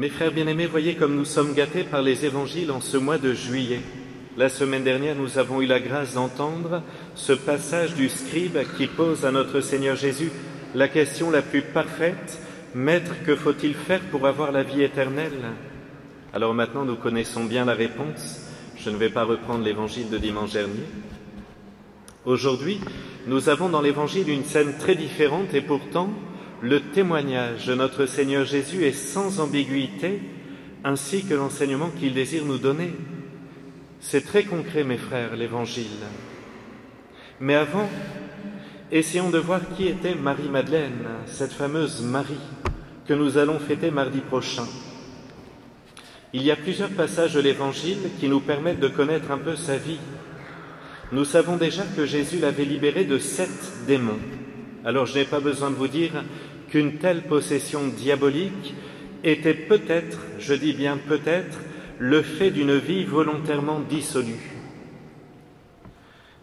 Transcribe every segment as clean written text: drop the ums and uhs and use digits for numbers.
Mes frères bien-aimés, voyez comme nous sommes gâtés par les évangiles en ce mois de juillet. La semaine dernière, nous avons eu la grâce d'entendre ce passage du scribe qui pose à notre Seigneur Jésus la question la plus parfaite: Maître, que faut-il faire pour avoir la vie éternelle? Alors maintenant, nous connaissons bien la réponse. Je ne vais pas reprendre l'évangile de dimanche dernier. Aujourd'hui, nous avons dans l'évangile une scène très différente et pourtant, le témoignage de notre Seigneur Jésus est sans ambiguïté, ainsi que l'enseignement qu'il désire nous donner. C'est très concret, mes frères, l'Évangile. Mais avant, essayons de voir qui était Marie-Madeleine, cette fameuse Marie que nous allons fêter mardi prochain. Il y a plusieurs passages de l'Évangile qui nous permettent de connaître un peu sa vie. Nous savons déjà que Jésus l'avait libéré de 7 démons. Alors je n'ai pas besoin de vous dire qu'une telle possession diabolique était peut-être, je dis bien peut-être, le fait d'une vie volontairement dissolue.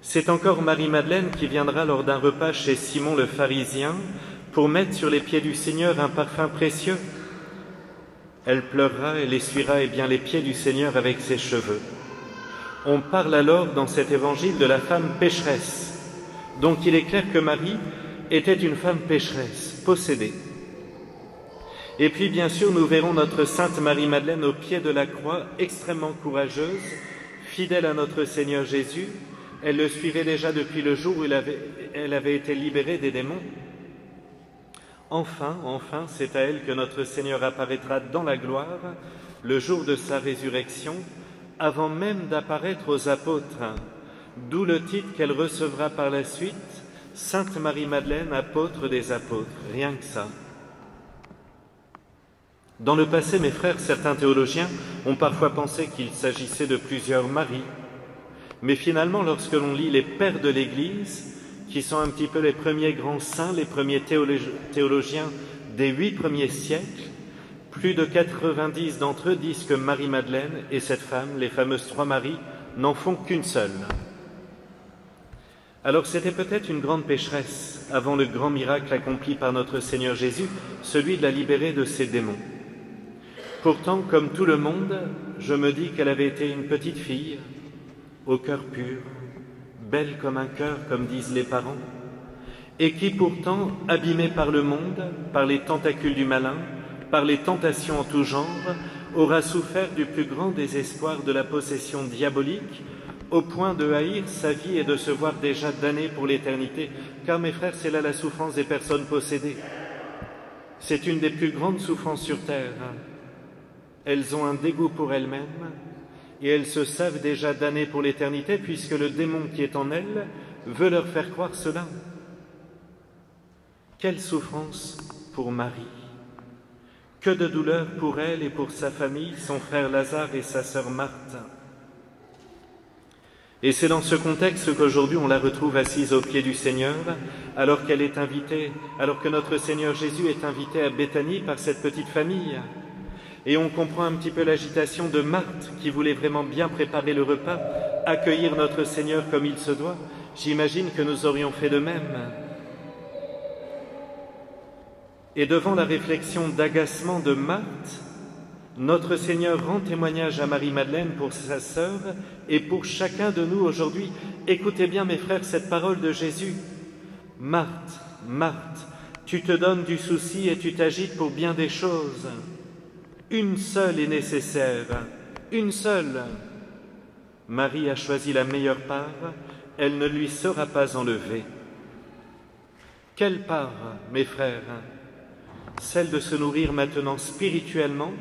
C'est encore Marie-Madeleine qui viendra lors d'un repas chez Simon le pharisien pour mettre sur les pieds du Seigneur un parfum précieux. Elle pleurera, elle essuiera bien les pieds du Seigneur avec ses cheveux. On parle alors dans cet évangile de la femme pécheresse. Donc il est clair que Marie était une femme pécheresse, possédée. Et puis bien sûr, nous verrons notre sainte Marie-Madeleine au pied de la croix, extrêmement courageuse, fidèle à notre Seigneur Jésus. Elle le suivait déjà depuis le jour où elle avait été libérée des démons. Enfin, c'est à elle que notre Seigneur apparaîtra dans la gloire, le jour de sa résurrection, avant même d'apparaître aux apôtres, d'où le titre qu'elle recevra par la suite, Sainte Marie-Madeleine, apôtre des apôtres, rien que ça. Dans le passé, mes frères, certains théologiens ont parfois pensé qu'il s'agissait de plusieurs Maries. Mais finalement, lorsque l'on lit les pères de l'Église, qui sont un petit peu les premiers grands saints, les premiers théologiens des 8 premiers siècles, plus de 90 d'entre eux disent que Marie-Madeleine et cette femme, les fameuses 3 Maries, n'en font qu'une seule. Alors c'était peut-être une grande pécheresse avant le grand miracle accompli par notre Seigneur Jésus, celui de la libérer de ses démons. Pourtant, comme tout le monde, je me dis qu'elle avait été une petite fille, au cœur pur, belle comme un cœur, comme disent les parents, et qui pourtant, abîmée par le monde, par les tentacules du malin, par les tentations en tout genre, aura souffert du plus grand désespoir de la possession diabolique, au point de haïr sa vie et de se voir déjà damnée pour l'éternité. Car mes frères, c'est là la souffrance des personnes possédées. C'est une des plus grandes souffrances sur terre. Elles ont un dégoût pour elles-mêmes et elles se savent déjà damnées pour l'éternité puisque le démon qui est en elles veut leur faire croire cela. Quelle souffrance pour Marie! Que de douleur pour elle et pour sa famille, son frère Lazare et sa sœur Marthe. Et c'est dans ce contexte qu'aujourd'hui on la retrouve assise aux pieds du Seigneur, alors qu'elle est invitée, alors que notre Seigneur Jésus est invité à Béthanie par cette petite famille. Et on comprend un petit peu l'agitation de Marthe, qui voulait vraiment bien préparer le repas, accueillir notre Seigneur comme il se doit. J'imagine que nous aurions fait de même. Et devant la réflexion d'agacement de Marthe, notre Seigneur rend témoignage à Marie-Madeleine pour sa sœur et pour chacun de nous aujourd'hui. Écoutez bien, mes frères, cette parole de Jésus. Marthe, Marthe, tu te donnes du souci et tu t'agites pour bien des choses. Une seule est nécessaire, une seule. Marie a choisi la meilleure part, elle ne lui sera pas enlevée. Quelle part, mes frères? Celle de se nourrir maintenant spirituellement,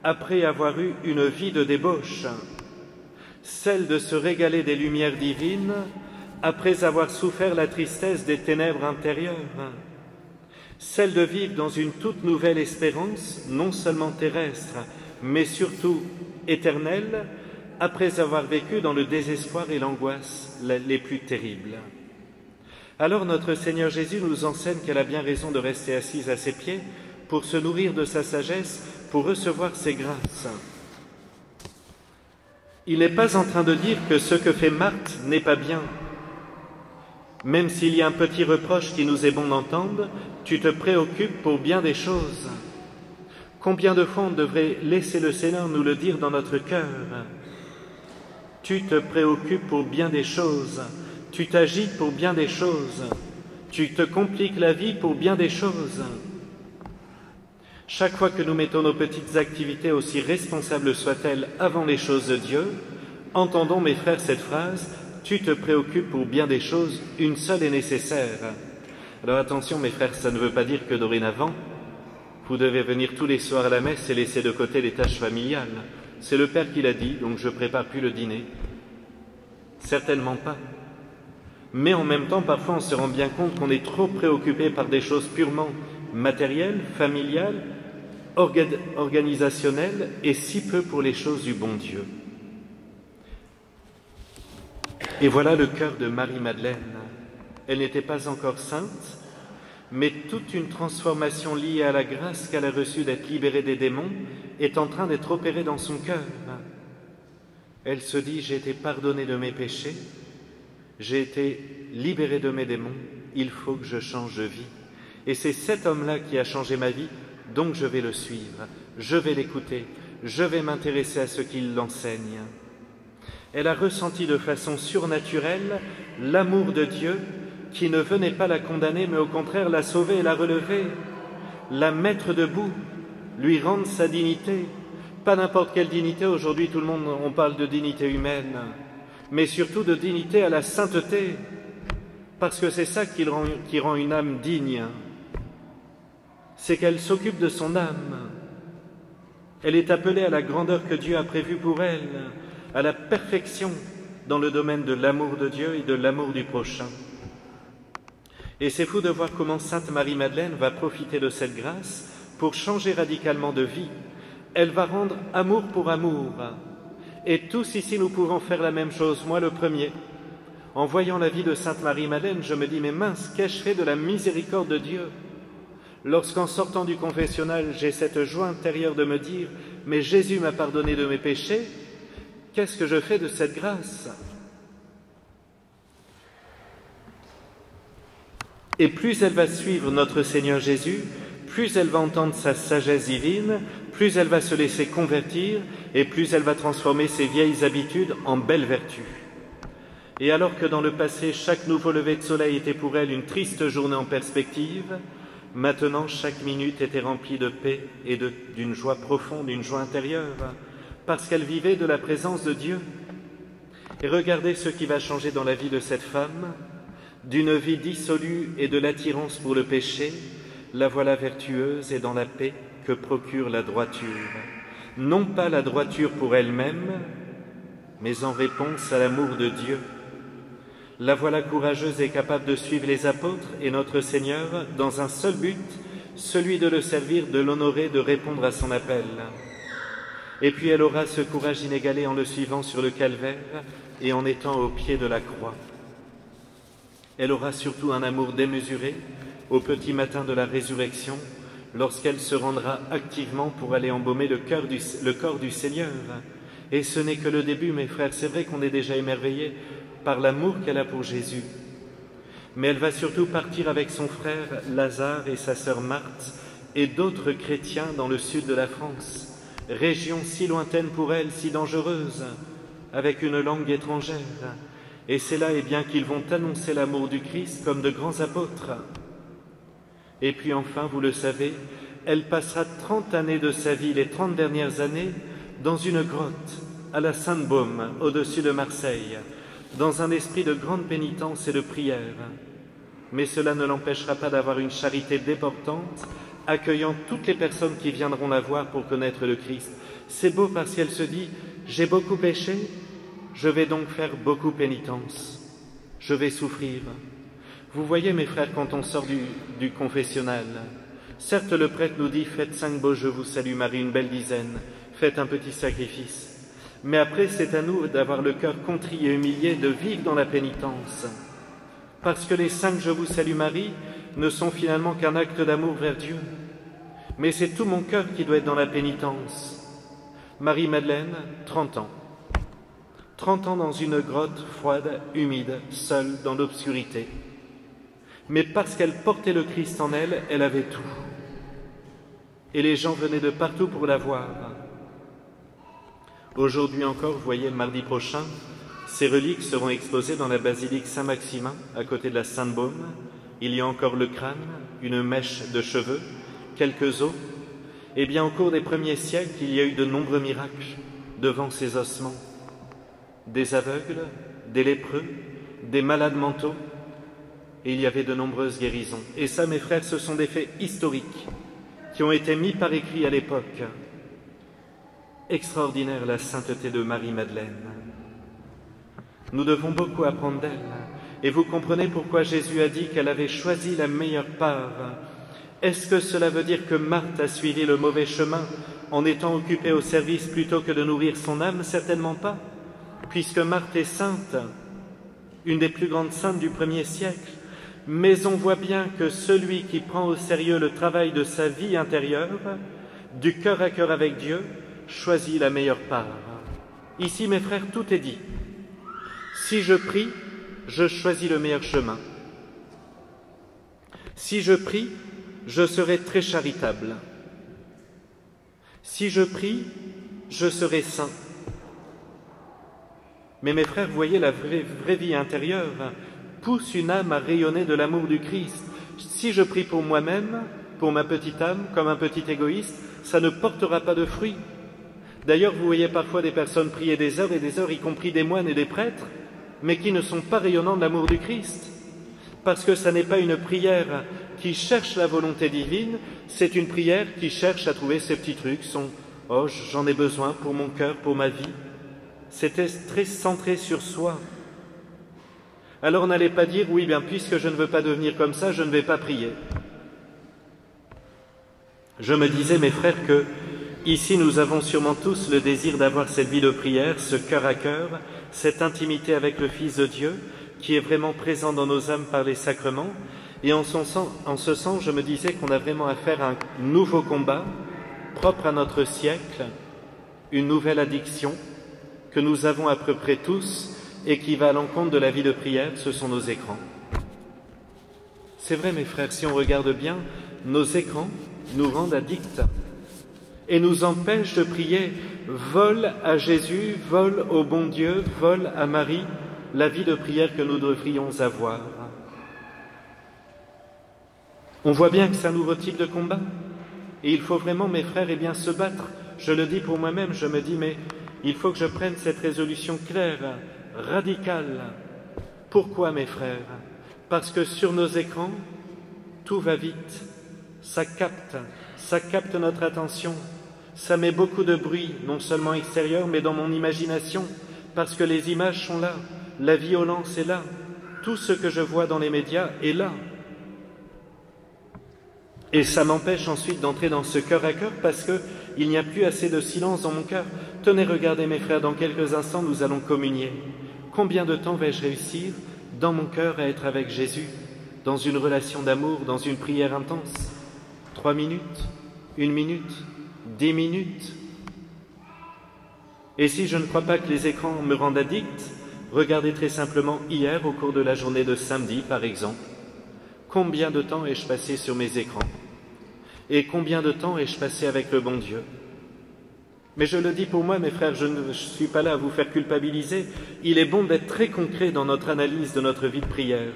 après avoir eu une vie de débauche, celle de se régaler des lumières divines, après avoir souffert la tristesse des ténèbres intérieures, celle de vivre dans une toute nouvelle espérance, non seulement terrestre, mais surtout éternelle, après avoir vécu dans le désespoir et l'angoisse les plus terribles. Alors notre Seigneur Jésus nous enseigne qu'elle a bien raison de rester assise à ses pieds pour se nourrir de sa sagesse, pour recevoir ses grâces. Il n'est pas en train de dire que ce que fait Marthe n'est pas bien. Même s'il y a un petit reproche qui nous est bon d'entendre, tu te préoccupes pour bien des choses. Combien de fois on devrait laisser le Seigneur nous le dire dans notre cœur? Tu te préoccupes pour bien des choses, tu t'agites pour bien des choses, tu te compliques la vie pour bien des choses. Chaque fois que nous mettons nos petites activités, aussi responsables soient-elles, avant les choses de Dieu, entendons, mes frères, cette phrase: tu te préoccupes pour bien des choses, une seule est nécessaire. Alors attention, mes frères, ça ne veut pas dire que dorénavant, vous devez venir tous les soirs à la messe et laisser de côté les tâches familiales. C'est le Père qui l'a dit, donc je ne prépare plus le dîner. Certainement pas. Mais en même temps, parfois on se rend bien compte qu'on est trop préoccupé par des choses purement matérielles, familiales, organisationnelles, et si peu pour les choses du bon Dieu. Et voilà le cœur de Marie-Madeleine. Elle n'était pas encore sainte, mais toute une transformation liée à la grâce qu'elle a reçue d'être libérée des démons est en train d'être opérée dans son cœur. Elle se dit: j'ai été pardonnée de mes péchés, j'ai été libérée de mes démons, il faut que je change de vie. Et c'est cet homme-là qui a changé ma vie, donc je vais le suivre, je vais l'écouter, je vais m'intéresser à ce qu'il l'enseigne. Elle a ressenti de façon surnaturelle l'amour de Dieu qui ne venait pas la condamner, mais au contraire la sauver et la relever, la mettre debout, lui rendre sa dignité. Pas n'importe quelle dignité, aujourd'hui tout le monde, on parle de dignité humaine, mais surtout de dignité à la sainteté, parce que c'est ça qui rend une âme digne, c'est qu'elle s'occupe de son âme. Elle est appelée à la grandeur que Dieu a prévue pour elle, à la perfection dans le domaine de l'amour de Dieu et de l'amour du prochain. Et c'est fou de voir comment Sainte Marie-Madeleine va profiter de cette grâce pour changer radicalement de vie. Elle va rendre amour pour amour. Et tous ici, nous pouvons faire la même chose, moi le premier. En voyant la vie de Sainte Marie-Madeleine, je me dis: mais mince, qu'ai-je fait de la miséricorde de Dieu? Lorsqu'en sortant du confessionnal, j'ai cette joie intérieure de me dire: mais Jésus m'a pardonné de mes péchés, qu'est-ce que je fais de cette grâce? Et plus elle va suivre notre Seigneur Jésus, plus elle va entendre sa sagesse divine, plus elle va se laisser convertir, et plus elle va transformer ses vieilles habitudes en belles vertus. Et alors que dans le passé, chaque nouveau lever de soleil était pour elle une triste journée en perspective, maintenant chaque minute était remplie de paix et d'une joie profonde, d'une joie intérieure, parce qu'elle vivait de la présence de Dieu. Et regardez ce qui va changer dans la vie de cette femme. D'une vie dissolue et de l'attirance pour le péché, la voilà vertueuse et dans la paix que procure la droiture. Non pas la droiture pour elle-même, mais en réponse à l'amour de Dieu. La voilà courageuse et capable de suivre les apôtres et notre Seigneur dans un seul but, celui de le servir, de l'honorer, de répondre à son appel. Et puis elle aura ce courage inégalé en le suivant sur le calvaire et en étant au pied de la croix. Elle aura surtout un amour démesuré au petit matin de la résurrection, lorsqu'elle se rendra activement pour aller embaumer le corps du Seigneur. Et ce n'est que le début, mes frères, c'est vrai qu'on est déjà émerveillé par l'amour qu'elle a pour Jésus. Mais elle va surtout partir avec son frère Lazare et sa sœur Marthe et d'autres chrétiens dans le sud de la France, région si lointaine pour elle, si dangereuse, avec une langue étrangère. Et c'est là, bien, qu'ils vont annoncer l'amour du Christ comme de grands apôtres. Et puis enfin, vous le savez, elle passera 30 années de sa vie, les 30 dernières années, dans une grotte, à la Sainte-Baume, au-dessus de Marseille, dans un esprit de grande pénitence et de prière. Mais cela ne l'empêchera pas d'avoir une charité débordante, accueillant toutes les personnes qui viendront la voir pour connaître le Christ. C'est beau parce qu'elle se dit: j'ai beaucoup péché, je vais donc faire beaucoup pénitence, je vais souffrir. Vous voyez, mes frères, quand on sort du confessionnal, certes le prêtre nous dit: faites 5 beaux je vous salue Marie, une belle dizaine, faites un petit sacrifice. Mais après, c'est à nous d'avoir le cœur contrit et humilié, de vivre dans la pénitence. Parce que les 5 je vous salue Marie ne sont finalement qu'un acte d'amour vers Dieu. Mais c'est tout mon cœur qui doit être dans la pénitence. Marie-Madeleine, 30 ans. 30 ans dans une grotte froide, humide, seule, dans l'obscurité. Mais parce qu'elle portait le Christ en elle, elle avait tout. et les gens venaient de partout pour la voir. Aujourd'hui encore, vous voyez, mardi prochain, ces reliques seront exposées dans la basilique Saint-Maximin, à côté de la Sainte-Baume. Il y a encore le crâne, une mèche de cheveux, quelques os. Eh bien, au cours des premiers siècles, il y a eu de nombreux miracles devant ces ossements. Des aveugles, des lépreux, des malades mentaux, et il y avait de nombreuses guérisons. Et ça, mes frères, ce sont des faits historiques qui ont été mis par écrit à l'époque. Extraordinaire la sainteté de Marie-Madeleine. Nous devons beaucoup apprendre d'elle, et vous comprenez pourquoi Jésus a dit qu'elle avait choisi la meilleure part. Est-ce que cela veut dire que Marthe a suivi le mauvais chemin en étant occupée au service plutôt que de nourrir son âme? Certainement pas, puisque Marthe est sainte, une des plus grandes saintes du 1er siècle. Mais on voit bien que celui qui prend au sérieux le travail de sa vie intérieure, du cœur à cœur avec Dieu, choisit la meilleure part. Ici, mes frères, tout est dit. Si je prie, je choisis le meilleur chemin. Si je prie, je serai très charitable. Si je prie, je serai saint. Mais mes frères, vous voyez, la vraie vie intérieure pousse une âme à rayonner de l'amour du Christ. Si je prie pour moi-même, pour ma petite âme, comme un petit égoïste, ça ne portera pas de fruits. D'ailleurs, vous voyez parfois des personnes prier des heures et des heures, y compris des moines et des prêtres, mais qui ne sont pas rayonnants de l'amour du Christ. Parce que ça n'est pas une prière qui cherche la volonté divine, c'est une prière qui cherche à trouver ces petits trucs, « Oh, j'en ai besoin pour mon cœur, pour ma vie ». C'était très centré sur soi. Alors n'allez pas dire « Oui, bien, puisque je ne veux pas devenir comme ça, je ne vais pas prier ». Je me disais, mes frères, que ici nous avons sûrement tous le désir d'avoir cette vie de prière, ce cœur à cœur, cette intimité avec le Fils de Dieu, qui est vraiment présent dans nos âmes par les sacrements. Et en ce sens, je me disais qu'on a vraiment affaire à un nouveau combat, propre à notre siècle, une nouvelle addiction que nous avons à peu près tous et qui va à l'encontre de la vie de prière, ce sont nos écrans. C'est vrai, mes frères, si on regarde bien, nos écrans nous rendent addicts et nous empêchent de prier, volent à Jésus, volent au bon Dieu, volent à Marie, la vie de prière que nous devrions avoir. On voit bien que c'est un nouveau type de combat. Et il faut vraiment, mes frères, eh bien, se battre. Je le dis pour moi-même, je me dis, mais il faut que je prenne cette résolution claire, radicale. Pourquoi, mes frères? Parce que sur nos écrans, tout va vite. Ça capte notre attention. Ça met beaucoup de bruit, non seulement extérieur, mais dans mon imagination, parce que les images sont là. La violence est là. Tout ce que je vois dans les médias est là. Et ça m'empêche ensuite d'entrer dans ce cœur à cœur parce qu'il n'y a plus assez de silence dans mon cœur. Tenez, regardez mes frères, dans quelques instants nous allons communier. Combien de temps vais-je réussir dans mon cœur à être avec Jésus, dans une relation d'amour, dans une prière intense? 3 minutes, 1 minute, 10 minutes. Et si je ne crois pas que les écrans me rendent addict, regardez très simplement hier, au cours de la journée de samedi par exemple, combien de temps ai-je passé sur mes écrans? Et combien de temps ai-je passé avec le bon Dieu? Mais je le dis pour moi, mes frères, je ne suis pas là à vous faire culpabiliser. Il est bon d'être très concret dans notre analyse de notre vie de prière.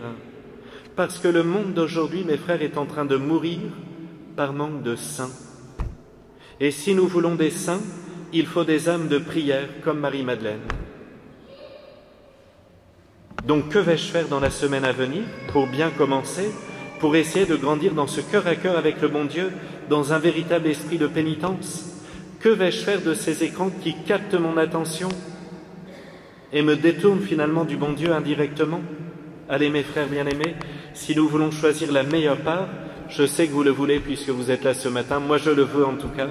Parce que le monde d'aujourd'hui, mes frères, est en train de mourir par manque de saints. Et si nous voulons des saints, il faut des âmes de prière comme Marie-Madeleine. Donc que vais-je faire dans la semaine à venir pour bien commencer, pour essayer de grandir dans ce cœur à cœur avec le bon Dieu, dans un véritable esprit de pénitence? Que vais-je faire de ces écrans qui captent mon attention et me détournent finalement du bon Dieu indirectement? Allez, mes frères bien-aimés, si nous voulons choisir la meilleure part, je sais que vous le voulez puisque vous êtes là ce matin, moi je le veux en tout cas,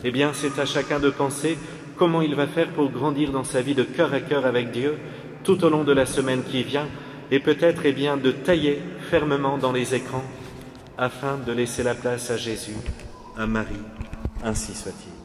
eh bien c'est à chacun de penser comment il va faire pour grandir dans sa vie de cœur à cœur avec Dieu tout au long de la semaine qui vient, et peut-être eh bien de tailler fermement dans les écrans afin de laisser la place à Jésus, à Marie, ainsi soit-il.